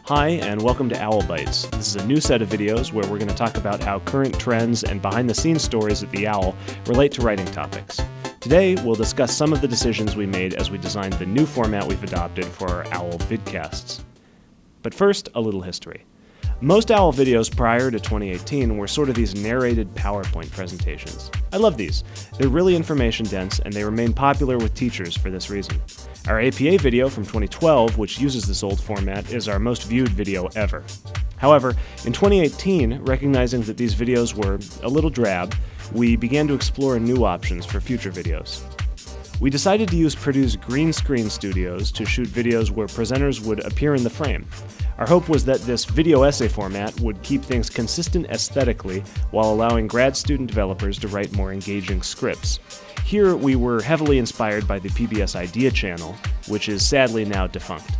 Hi, and welcome to OWL Bytes. This is a new set of videos where we're going to talk about how current trends and behind-the-scenes stories at the OWL relate to writing topics. Today, we'll discuss some of the decisions we made as we designed the new format we've adopted for our OWL Vidcasts. But first, a little history. Most OWL videos prior to 2018 were sort of these narrated PowerPoint presentations. I love these. They're really information-dense, and they remain popular with teachers for this reason. Our APA video from 2012, which uses this old format, is our most viewed video ever. However, in 2018, recognizing that these videos were a little drab, we began to explore new options for future videos. We decided to use Purdue's green screen studios to shoot videos where presenters would appear in the frame. Our hope was that this video essay format would keep things consistent aesthetically while allowing grad student developers to write more engaging scripts. Here, we were heavily inspired by the PBS Idea channel, which is sadly now defunct.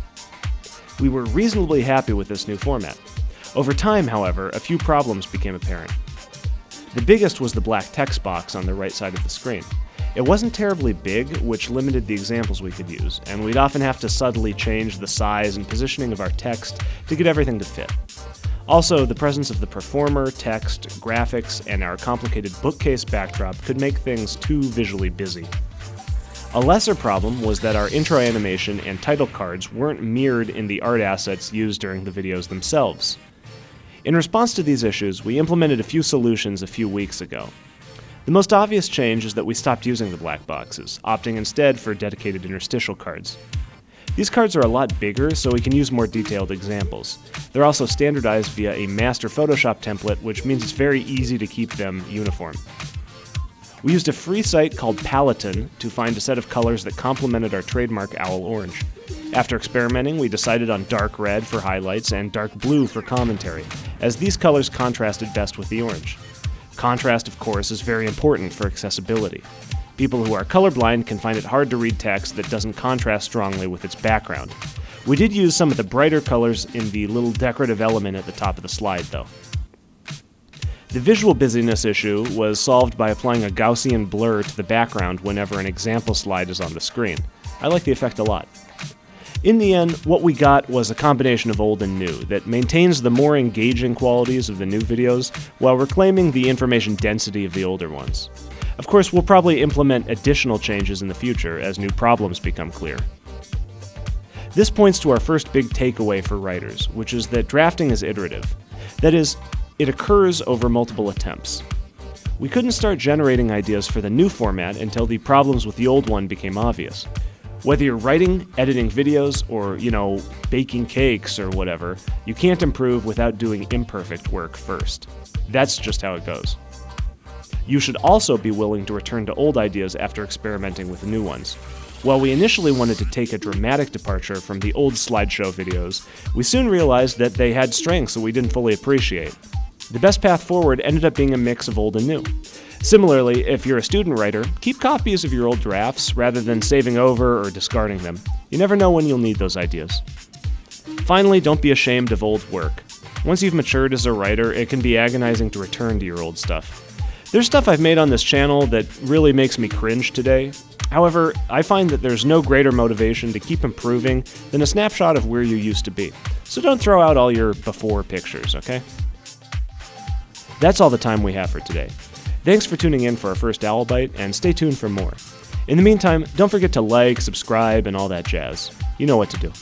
We were reasonably happy with this new format. Over time, however, a few problems became apparent. The biggest was the black text box on the right side of the screen. It wasn't terribly big, which limited the examples we could use, and we'd often have to subtly change the size and positioning of our text to get everything to fit. Also, the presence of the performer, text, graphics, and our complicated bookcase backdrop could make things too visually busy. A lesser problem was that our intro animation and title cards weren't mirrored in the art assets used during the videos themselves. In response to these issues, we implemented a few solutions a few weeks ago. The most obvious change is that we stopped using the black boxes, opting instead for dedicated interstitial cards. These cards are a lot bigger, so we can use more detailed examples. They're also standardized via a master Photoshop template, which means it's very easy to keep them uniform. We used a free site called Paladin to find a set of colors that complemented our trademark owl orange. After experimenting, we decided on dark red for highlights and dark blue for commentary, as these colors contrasted best with the orange. Contrast, of course, is very important for accessibility. People who are colorblind can find it hard to read text that doesn't contrast strongly with its background. We did use some of the brighter colors in the little decorative element at the top of the slide, though. The visual busyness issue was solved by applying a Gaussian blur to the background whenever an example slide is on the screen. I like the effect a lot. In the end, what we got was a combination of old and new that maintains the more engaging qualities of the new videos while reclaiming the information density of the older ones. Of course, we'll probably implement additional changes in the future as new problems become clear. This points to our first big takeaway for writers, which is that drafting is iterative. That is, it occurs over multiple attempts. We couldn't start generating ideas for the new format until the problems with the old one became obvious. Whether you're writing, editing videos, or, baking cakes or whatever, you can't improve without doing imperfect work first. That's just how it goes. You should also be willing to return to old ideas after experimenting with new ones. While we initially wanted to take a dramatic departure from the old slideshow videos, we soon realized that they had strengths that we didn't fully appreciate. The best path forward ended up being a mix of old and new. Similarly, if you're a student writer, keep copies of your old drafts rather than saving over or discarding them. You never know when you'll need those ideas. Finally, don't be ashamed of old work. Once you've matured as a writer, it can be agonizing to return to your old stuff. There's stuff I've made on this channel that really makes me cringe today. However, I find that there's no greater motivation to keep improving than a snapshot of where you used to be. So don't throw out all your before pictures, okay? That's all the time we have for today. Thanks for tuning in for our first OWL Byte, and stay tuned for more. In the meantime, don't forget to like, subscribe, and all that jazz. You know what to do.